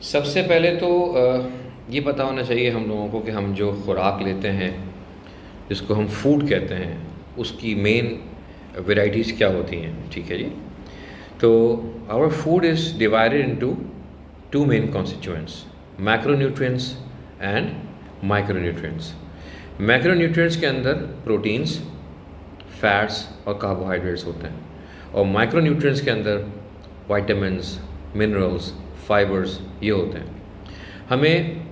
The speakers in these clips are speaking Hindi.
सबसे पहले तो ये पता होना चाहिए हम लोगों को कि हम जो खुराक लेते हैं, जिसको हम फूड कहते हैं, उसकी मेन वैरायटीज़ क्या होती हैं। ठीक है जी। तो our food is divided into two main constituents, macronutrients and micronutrients. Macronutrients के अंदर प्रोटीन्स, फैट्स और कार्बोहाइड्रेट्स होते हैं, और माइक्रोन्यूट्रिएंट्स के अंदर विटामिन्स, मिनरल्स, फाइबर्स ये होते हैं। हमें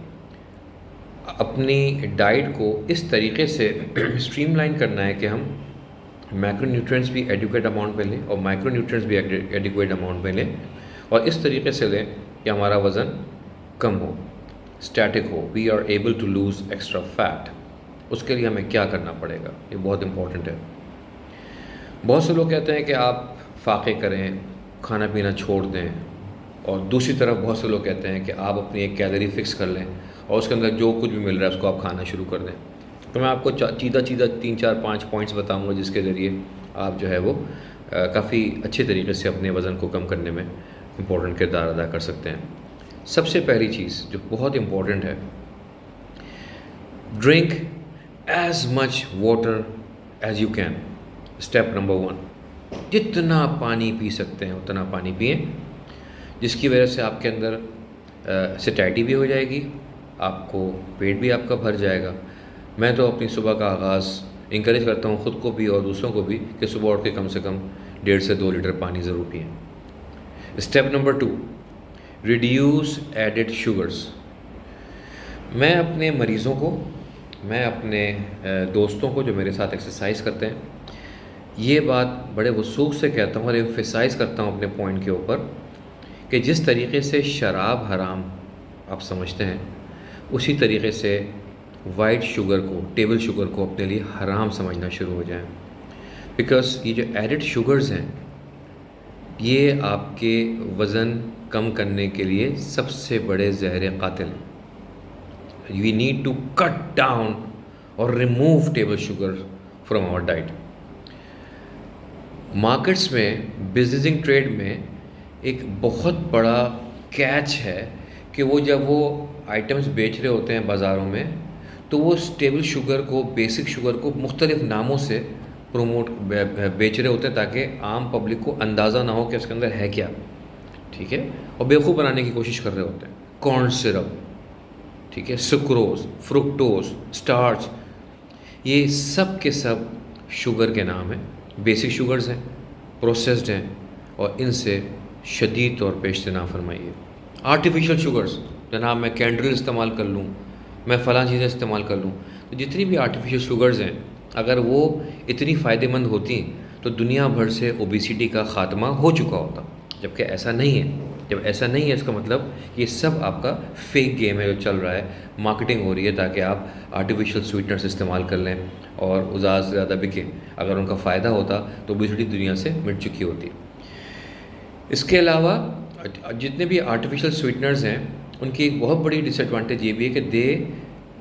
अपनी डाइट को इस तरीके से स्ट्रीमलाइन करना है कि हम मैक्रोन्यूट्रिएंट्स भी एडिक्वेट अमाउंट में लें और माइक्रोन्यूट्रिएंट्स भी एडिक्वेट अमाउंट में लें, और इस तरीके से लें कि हमारा वज़न कम हो, स्टैटिक हो, we are able to lose extra fat. उसके लिए हमें क्या करना पड़ेगा, ये बहुत इंपॉर्टेंट है। बहुत से लोग कहते हैं कि आप फाके करें, खाना पीना छोड़ दें, और दूसरी तरफ बहुत से लोग कहते हैं कि आप अपनी एक कैलोरी फिक्स कर लें और उसके अंदर जो कुछ भी मिल रहा है उसको आप खाना शुरू कर दें। तो मैं आपको सीधा सीधा 3 4 5 पॉइंट्स बताऊंगा जिसके ज़रिए आप जो है वो काफ़ी अच्छे तरीके से अपने वज़न को कम करने में इम्पोर्टेंट किरदार अदा कर सकते हैं। सबसे पहली चीज़ जो बहुत इम्पोर्टेंट है, drink as much water as you can. Step number 1, जितना पानी पी सकते हैं उतना पानी पिएं, जिसकी वजह से आपके अंदर सैटिस्फैक्टी भी हो जाएगी, आपको पेट भी आपका भर जाएगा। मैं तो अपनी सुबह का आगाज़ इंकरेज करता हूँ ख़ुद को भी और दूसरों को भी कि सुबह उठ के कम से कम 1.5 से 2 लीटर पानी ज़रूर पिएं। Step number 2, reduce added sugars. मैं अपने मरीज़ों को, मैं अपने दोस्तों को जो मेरे साथ एक्सरसाइज करते हैं, ये बात बड़े वसूख से कहता हूँ और एम्फेसाइज़ करता हूँ अपने पॉइंट के ऊपर कि जिस तरीके से शराब हराम आप समझते हैं, उसी तरीके से वाइट शुगर को, टेबल शुगर को अपने लिए हराम समझना शुरू हो जाएं। बिकॉज़ ये जो एडेड शुगर्स हैं, ये आपके वज़न कम करने के लिए सबसे बड़े ज़हर कातिल हैं। We need to cut down और remove table sugar from our diet. Markets में, बिजनेसिंग ट्रेड में एक बहुत बड़ा कैच है कि वो जब वो आइटम्स बेच रहे होते हैं बाज़ारों में, तो वो टेबल शुगर को, बेसिक शुगर को मुख्तलिफ नामों से प्रमोट बेच रहे होते हैं ताकि आम पब्लिक को अंदाज़ा ना हो कि इसके अंदर है क्या। ठीक है, और बेवकूफ़ बनाने की कोशिश कर रहे होते हैं। कॉर्न सिरप, ठीक है, सुक्रोज, फ्रुक्टोज, स्टार्च, ये सब के सब शुगर के नाम हैं, बेसिक शुगर्स हैं, प्रोसेस्ड हैं, और इनसे शदीद तौर पे इज्तिनाब फरमाइए। आर्टिफिशियल शुगर्स, जनाब मैं कैंडल इस्तेमाल कर लूँ, मैं फ़लाँ चीज़ें इस्तेमाल कर लूँ, तो जितनी भी आर्टिफिशियल शुगर्स हैं, अगर वो इतनी फ़ायदेमंद होती तो दुनिया भर से ओबेसिटी का ख़ात्मा हो चुका होता। जबकि ऐसा नहीं है। जब ऐसा नहीं है, इसका मतलब ये सब आपका फेक गेम है जो चल रहा है, मार्केटिंग हो रही है ताकि आप आर्टिफिशियल स्वीटनर्स इस्तेमाल कर लें और ज़्यादा से ज़्यादा बिकें। अगर उनका फ़ायदा होता तो ओबेसिटी दुनिया से मिट चुकी होती। इसके अलावा जितने भी आर्टिफिशियल स्वीटनर्स हैं, उनकी एक बहुत बड़ी डिसएडवांटेज ये भी है कि they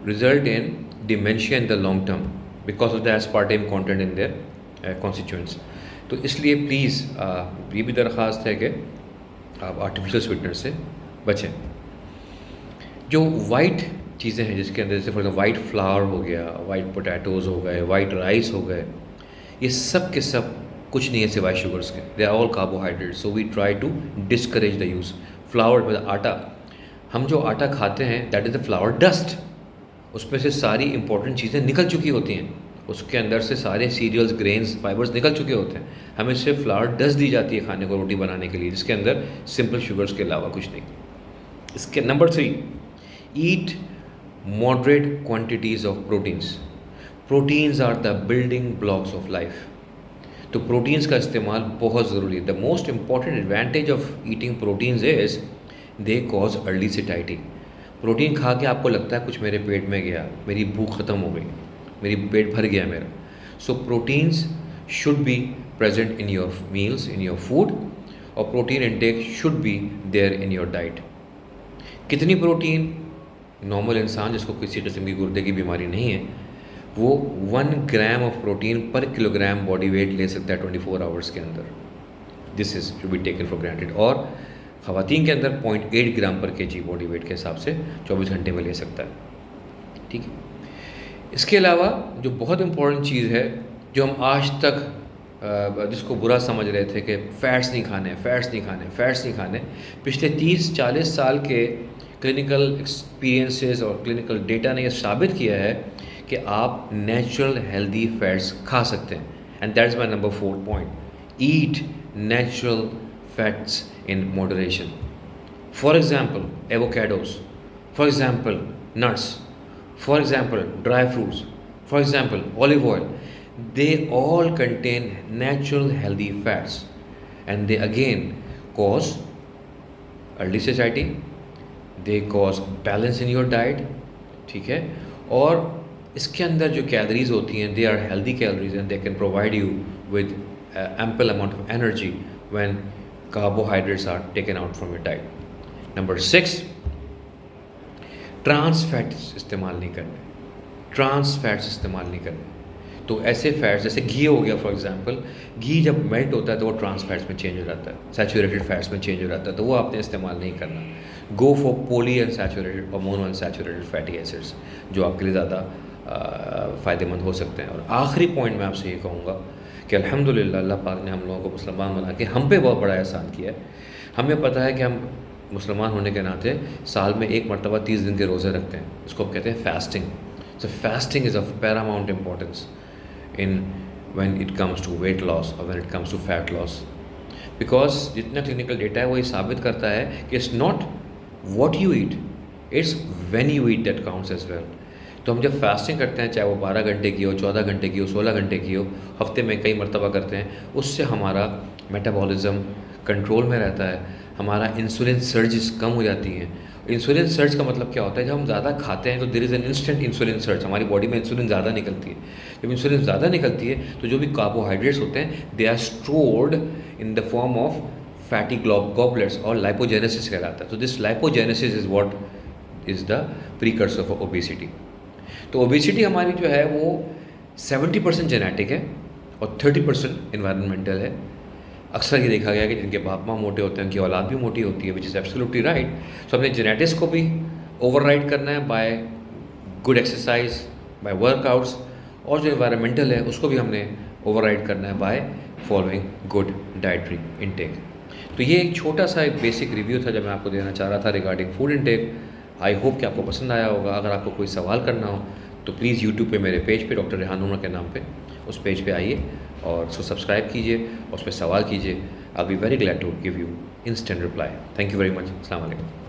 result in dementia in the long term because of the aspartame content in their constituents. तो इसलिए प्लीज़ ये भी दरख्वास्त है कि आप आर्टिफिशियल स्वीटनर से बचें। जो वाइट चीज़ें हैं जिसके अंदर, जैसे फॉर एग्जाम्पल वाइट फ्लावर हो गया, वाइट पोटैटोज़ हो गए, वाइट राइस हो गए, ये सब के सब कुछ नहीं है सिवाय शुगर्स के। They are all carbohydrate, so we try to discourage the use. Flour मतलब आटा, हम जो आटा खाते हैं that is the flour dust. उसमें से सारी इंपॉर्टेंट चीज़ें निकल चुकी होती हैं, उसके अंदर से सारे सीरियल्स, ग्रेन्स, फाइबर्स निकल चुके होते हैं। हमें सिर्फ फ्लावर डस्ट दी जाती है खाने को, रोटी बनाने के लिए, जिसके अंदर सिंपल शुगर्स के अलावा कुछ नहीं। इसके number 3, eat moderate quantities of proteins. Proteins are the building blocks of life. तो प्रोटीन्स का इस्तेमाल बहुत ज़रूरी है। The most important advantage of eating proteins is they cause early सैटिस्फैक्टी। प्रोटीन खा के आपको लगता है कुछ मेरे पेट में गया, मेरी भूख ख़त्म हो गई, मेरी पेट भर गया मेरा। So proteins should be present in your meals, in your food, और protein intake should be there in your diet. कितनी प्रोटीन? नॉर्मल इंसान जिसको किसी किस्म की गुर्दे की बीमारी नहीं है, वो 1 gram of protein per kilogram body weight ले सकता है 24 आवर्स के अंदर। This is to be taken for granted. और ख़वातीन के अंदर 0.8 ग्राम पर केजी बॉडी वेट के हिसाब से 24 घंटे में ले सकता है, ठीक है। इसके अलावा जो बहुत इम्पोर्टेंट चीज़ है, जो हम आज तक जिसको बुरा समझ रहे थे कि फ़ैट्स नहीं खाने, फ़ैट्स नहीं खाने, फ़ैट्स नहीं खाने, पिछले 30-40 साल के क्लिनिकल एक्सपीरियंसेस और क्लिनिकल डेटा ने यह साबित किया है कि आप नेचुरल हेल्दी फ़ैट्स खा सकते हैं। And that's my number 4 point, eat natural fats in moderation. For example avocados, for example nuts, for example dry fruits, for example olive oil, they all contain natural healthy fats and they again cause early satiety, they cause balance in your diet, ठीक है। और इसके अंदर जो कैलोरीज होती हैं they are healthy calories and they can provide you with ample amount of energy when carbohydrates are taken out from your diet। Number 6, trans fats इस्तेमाल नहीं करने, ट्रांस फैट्स इस्तेमाल नहीं करने। तो ऐसे फैट्स जैसे घी हो गया, फॉर एग्जांपल घी जब मेल्ट होता है तो वो ट्रांस फैट्स में चेंज हो जाता है, सैचुरेटेड फैट्स में चेंज हो जाता है, तो वो आपने इस्तेमाल नहीं करना। गो फॉर पॉली अनसैचुरेटेड और मोनो अनसैचुरेटेड फैटी एसिड्स जो आपके लिए ज़्यादा फ़ायदेमंद हो सकते हैं। और आखिरी पॉइंट मैं आपसे ये कहूँगा कि अल्हम्दुलिल्लाह अल्लाह पाक ने हम लोगों को मुसलमान बना के हम पे बहुत बड़ा एहसान किया है। हमें पता है कि हम मुसलमान होने के नाते साल में एक मरतबा 30 दिन के रोज़े रखते हैं, इसको हम कहते हैं fasting. So fasting is of paramount importance in when it comes to weight loss और when it comes to fat loss, because जितना क्लिनिकल डेटा है वो ये साबित करता है कि it's not what you eat, it's when you eat that counts as well. तो हम जब फास्टिंग करते हैं, चाहे वो 12 घंटे की हो, 14 घंटे की हो, 16 घंटे की हो, हफ्ते में कई मरतबा करते हैं, उससे हमारा मेटाबॉलिज्म कंट्रोल में रहता है, हमारा इंसुलिन सर्जिस कम हो जाती हैं। इंसुलिन सर्ज का मतलब क्या होता है, जब हम ज़्यादा खाते हैं तो there is an instant insulin surge, हमारी बॉडी में इंसुलिन ज़्यादा निकलती है। जब इंसुलिन ज़्यादा निकलती है तो जो भी कार्बोहाइड्रेट्स होते हैं they are stored in the form of fatty goblets और लाइपोजेनेसिस कहलाता है। तो this lipogenesis is what is the precursor for obesity. तो ओबेसिटी हमारी जो है वो 70% जेनेटिक है और 30% इन्वायरमेंटल है। अक्सर ये देखा गया कि जिनके बाप माँ मोटे होते हैं उनकी औलाद भी मोटी होती है, which is absolutely right. So अपने जेनेटिक्स को भी ओवरराइड करना है by good exercise, by workouts, और जो एनवायरमेंटल है उसको भी हमने ओवरराइड करना है by following good dietary intake. तो ये एक छोटा सा एक बेसिक रिव्यू था जो मैं आपको देना चाह रहा था regarding food intake. I hope कि आपको पसंद आया होगा। अगर आपको कोई सवाल करना हो तो प्लीज़ यूट्यूब पे मेरे पेज पे डॉक्टर रेहान उमर के नाम पे उस पेज पे आइए और उसको सब्सक्राइब कीजिए और उस पर सवाल कीजिए। I be very glad to give you instant reply. Thank you very much. अस्सलाम वालेकुम।